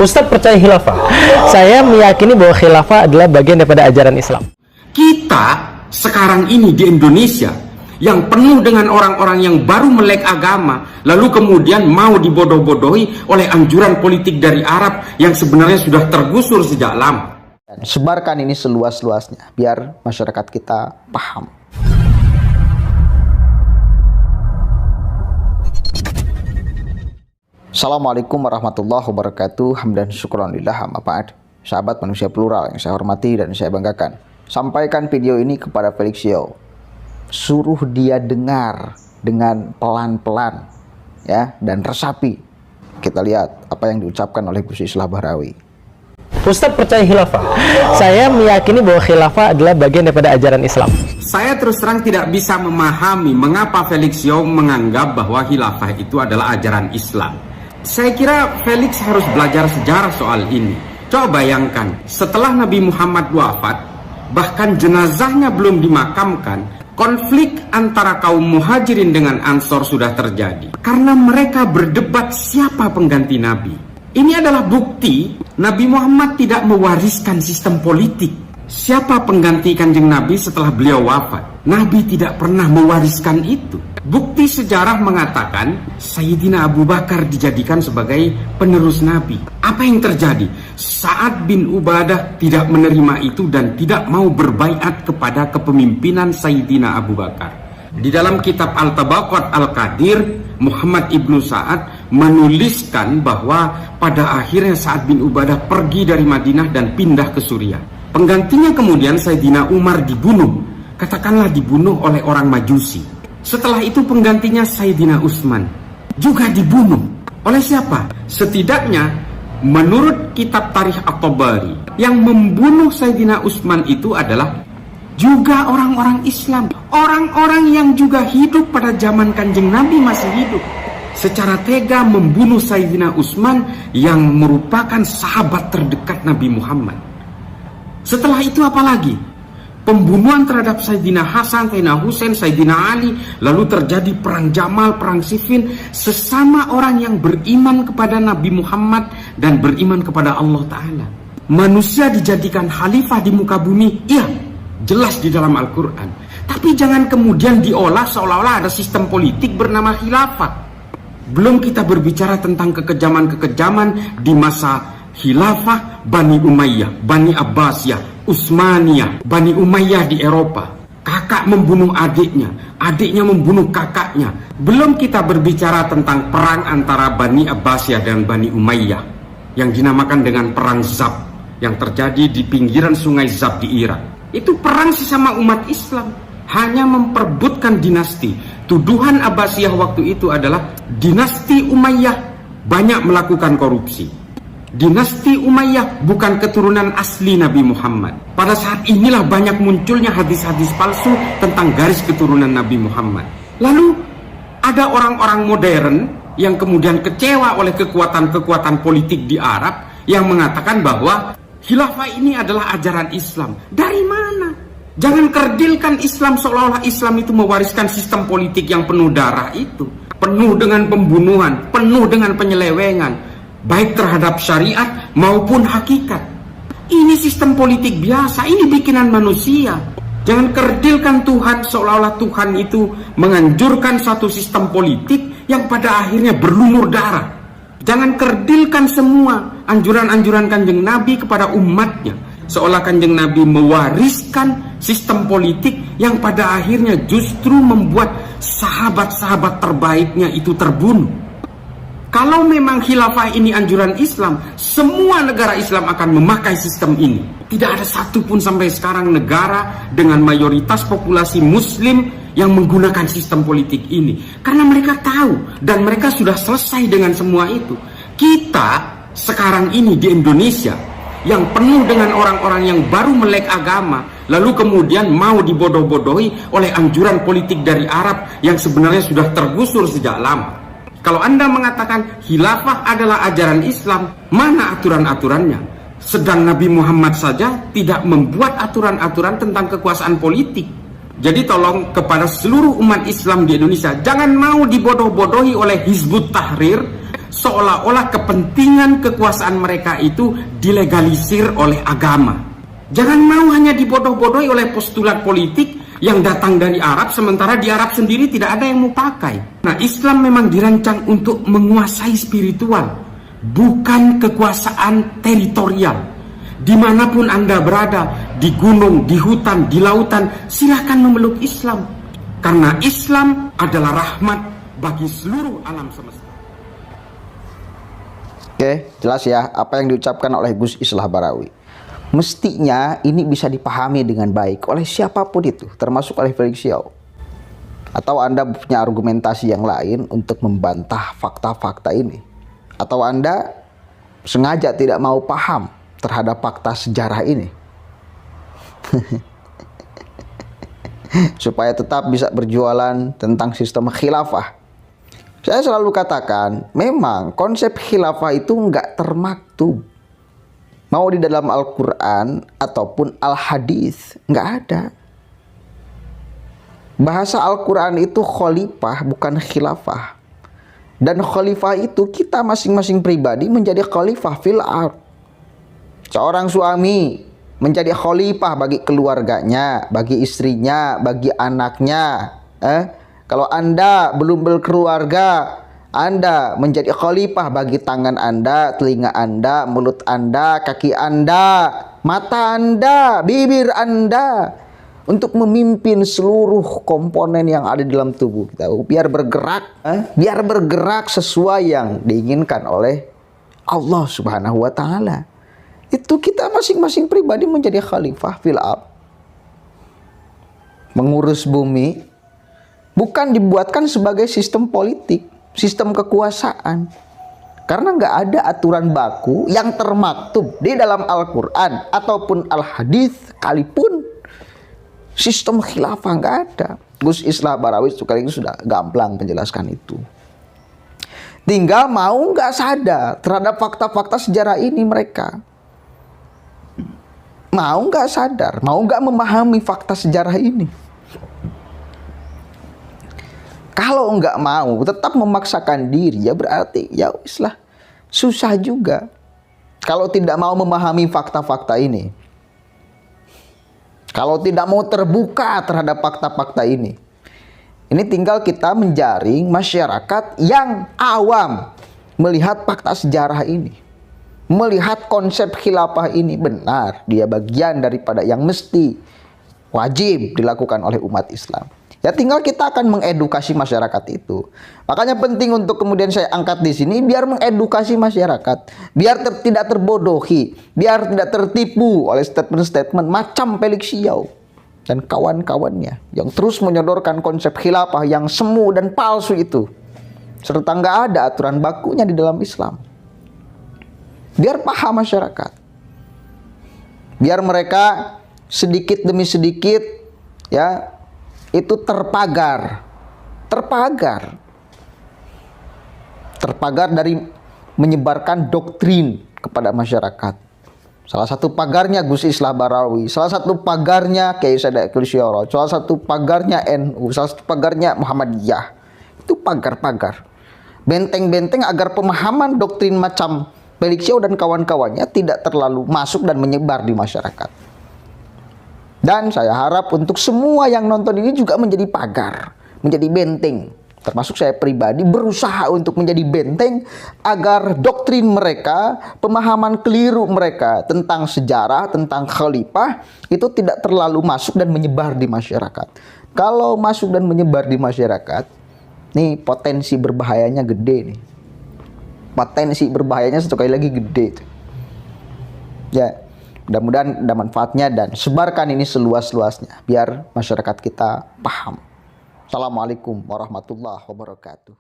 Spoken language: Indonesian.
Ustadz percaya khilafah. Saya meyakini bahwa khilafah adalah bagian daripada ajaran Islam. Kita sekarang ini di Indonesia yang penuh dengan orang-orang yang baru melek agama, lalu kemudian mau dibodoh-bodohi oleh anjuran politik dari Arab yang sebenarnya sudah tergusur sejak lama. Sebarkan ini seluas-luasnya biar masyarakat kita paham. Assalamualaikum warahmatullahi wabarakatuh. Hamdan syukron lillah, amma ba'd. Sahabat manusia plural yang saya hormati dan saya banggakan, sampaikan video ini kepada Felix Yeo. Suruh dia dengar dengan pelan-pelan ya, dan resapi. Kita lihat apa yang diucapkan oleh Gus Islah Bahrawi. Ustadz percaya khilafah. Saya meyakini bahwa khilafah adalah bagian daripada ajaran Islam. Saya terus terang tidak bisa memahami mengapa Felix Yeo menganggap bahwa khilafah itu adalah ajaran Islam. Saya kira Felix harus belajar sejarah soal ini. Coba bayangkan, setelah Nabi Muhammad wafat, bahkan jenazahnya belum dimakamkan, konflik antara kaum muhajirin dengan ansor sudah terjadi. Karena mereka berdebat siapa pengganti Nabi. Ini adalah bukti Nabi Muhammad tidak mewariskan sistem politik. Siapa pengganti Kanjeng Nabi setelah beliau wafat? Nabi tidak pernah mewariskan itu. Bukti sejarah mengatakan Sayyidina Abu Bakar dijadikan sebagai penerus Nabi. Apa yang terjadi? Sa'ad bin Ubadah tidak menerima itu dan tidak mau berbaiat kepada kepemimpinan Sayyidina Abu Bakar. Di dalam kitab Al-Tabaqat Al-Qadir, Muhammad ibnu Sa'ad menuliskan bahwa pada akhirnya Sa'ad bin Ubadah pergi dari Madinah dan pindah ke Suriah. Penggantinya kemudian Sayyidina Umar dibunuh, katakanlah dibunuh oleh orang Majusi. Setelah itu penggantinya Sayyidina Utsman juga dibunuh. Oleh siapa? Setidaknya menurut kitab Tarikh At-Tabari, yang membunuh Sayyidina Utsman itu adalah juga orang-orang Islam, orang-orang yang juga hidup pada zaman Kanjeng Nabi masih hidup. Secara tega membunuh Sayyidina Utsman yang merupakan sahabat terdekat Nabi Muhammad. Setelah itu apa lagi? Pembunuhan terhadap Sayyidina Hasan, Sayyidina Husain, Sayyidina Ali. Lalu terjadi perang Jamal, perang Siffin. Sesama orang yang beriman kepada Nabi Muhammad dan beriman kepada Allah Ta'ala. Manusia dijadikan khalifah di muka bumi. Iya, jelas di dalam Al-Quran. Tapi jangan kemudian diolah seolah-olah ada sistem politik bernama khilafah. Belum kita berbicara tentang kekejaman-kekejaman di masa khilafah Bani Umayyah, Bani Abbasiyah, Utsmaniyah, Bani Umayyah di Eropa. Kakak membunuh adiknya, adiknya membunuh kakaknya. Belum kita berbicara tentang perang antara Bani Abbasiyah dan Bani Umayyah yang dinamakan dengan perang Zab yang terjadi di pinggiran sungai Zab di Irak. Itu perang sesama umat Islam, hanya memperebutkan dinasti. Tuduhan Abbasiyah waktu itu adalah dinasti Umayyah banyak melakukan korupsi. Dinasti Umayyah bukan keturunan asli Nabi Muhammad. Pada saat inilah banyak munculnya hadis-hadis palsu tentang garis keturunan Nabi Muhammad. Lalu ada orang-orang modern yang kemudian kecewa oleh kekuatan-kekuatan politik di Arab yang mengatakan bahwa khilafah ini adalah ajaran Islam. Dari mana? Jangan kerdilkan Islam seolah-olah Islam itu mewariskan sistem politik yang penuh darah itu. Penuh dengan pembunuhan, penuh dengan penyelewengan, baik terhadap syariat maupun hakikat. Ini sistem politik biasa, ini bikinan manusia. Jangan kerdilkan Tuhan seolah-olah Tuhan itu menganjurkan satu sistem politik yang pada akhirnya berlumur darah. Jangan kerdilkan semua anjuran-anjuran Kanjeng Nabi kepada umatnya, seolah Kanjeng Nabi mewariskan sistem politik yang pada akhirnya justru membuat sahabat-sahabat terbaiknya itu terbunuh. Kalau memang khilafah ini anjuran Islam, semua negara Islam akan memakai sistem ini. Tidak ada satupun sampai sekarang negara dengan mayoritas populasi Muslim yang menggunakan sistem politik ini. Karena mereka tahu dan mereka sudah selesai dengan semua itu. Kita sekarang ini di Indonesia yang penuh dengan orang-orang yang baru melek agama, lalu kemudian mau dibodoh-bodohi oleh anjuran politik dari Arab yang sebenarnya sudah tergusur sejak lama. Kalau Anda mengatakan khilafah adalah ajaran Islam, mana aturan-aturannya? Sedang Nabi Muhammad saja tidak membuat aturan-aturan tentang kekuasaan politik. Jadi tolong kepada seluruh umat Islam di Indonesia, jangan mau dibodoh-bodohi oleh Hizbut Tahrir seolah-olah kepentingan kekuasaan mereka itu dilegalisir oleh agama. Jangan mau hanya dibodoh-bodohi oleh postulat politik yang datang dari Arab, sementara di Arab sendiri tidak ada yang mau pakai. Nah, Islam memang dirancang untuk menguasai spiritual, bukan kekuasaan teritorial. Dimanapun Anda berada, di gunung, di hutan, di lautan, silakan memeluk Islam. Karena Islam adalah rahmat bagi seluruh alam semesta. Oke, jelas ya apa yang diucapkan oleh Gus Islah Barawi. Mestinya ini bisa dipahami dengan baik oleh siapapun itu, termasuk oleh Felix Xiao. Atau Anda punya argumentasi yang lain untuk membantah fakta-fakta ini. Atau Anda sengaja tidak mau paham terhadap fakta sejarah ini. Supaya tetap bisa berjualan tentang sistem khilafah. Saya selalu katakan, memang konsep khilafah itu nggak termaktub. Mau di dalam Al-Quran ataupun Al-Hadis, nggak ada. Bahasa Al-Quran itu khalifah, bukan khilafah. Dan khalifah itu kita masing-masing pribadi menjadi khalifah fil ard. Seorang suami menjadi khalifah bagi keluarganya, bagi istrinya, bagi anaknya. Kalau Anda belum berkeluarga, Anda menjadi khalifah bagi tangan Anda, telinga Anda, mulut Anda, kaki Anda, mata Anda, bibir Anda, untuk memimpin seluruh komponen yang ada di dalam tubuh kita, biar bergerak sesuai yang diinginkan oleh Allah Subhanahu wa Ta'ala. Itu kita masing-masing pribadi menjadi khalifah fil ard, mengurus bumi, bukan dibuatkan sebagai sistem politik, sistem kekuasaan. Karena nggak ada aturan baku yang termaktub di dalam Al-Quran ataupun Al-Hadis, sekalipun sistem khilafah nggak ada. Gus Islah Barawi sekali itu sudah gamblang menjelaskan itu. Tinggal mau nggak sadar terhadap fakta-fakta sejarah ini mereka. Mau nggak sadar, mau nggak memahami fakta sejarah ini. Kalau nggak mau, tetap memaksakan diri, ya berarti ya wis lah, susah juga. Kalau tidak mau memahami fakta-fakta ini, kalau tidak mau terbuka terhadap fakta-fakta ini tinggal kita menjaring masyarakat yang awam melihat fakta sejarah ini, melihat konsep khilafah ini benar, dia bagian daripada yang mesti wajib dilakukan oleh umat Islam. Ya tinggal kita akan mengedukasi masyarakat itu. Makanya penting untuk kemudian saya angkat di sini biar mengedukasi masyarakat, biar tidak terbodohi, biar tidak tertipu oleh statement-statement macam Felix Xiao dan kawan-kawannya yang terus menyodorkan konsep khilafah yang semu dan palsu itu, serta nggak ada aturan bakunya di dalam Islam. Biar paham masyarakat, biar mereka sedikit demi sedikit ya itu terpagar dari menyebarkan doktrin kepada masyarakat. Salah satu pagarnya Gus Islah Barawi, salah satu pagarnya Kiai Said Akil Syara, salah satu pagarnya NU, salah satu pagarnya Muhammadiyah. Itu pagar-pagar, benteng-benteng agar pemahaman doktrin macam Felix Xiao dan kawan-kawannya tidak terlalu masuk dan menyebar di masyarakat. Dan saya harap untuk semua yang nonton ini juga menjadi pagar, menjadi benteng. Termasuk saya pribadi berusaha untuk menjadi benteng agar doktrin mereka, pemahaman keliru mereka tentang sejarah, tentang khalifah itu tidak terlalu masuk dan menyebar di masyarakat. Kalau masuk dan menyebar di masyarakat, nih potensi berbahayanya gede nih. Potensi berbahayanya sekali lagi gede. Ya. Mudah-mudahan ada manfaatnya dan sebarkan ini seluas-luasnya biar masyarakat kita paham. Assalamualaikum warahmatullahi wabarakatuh.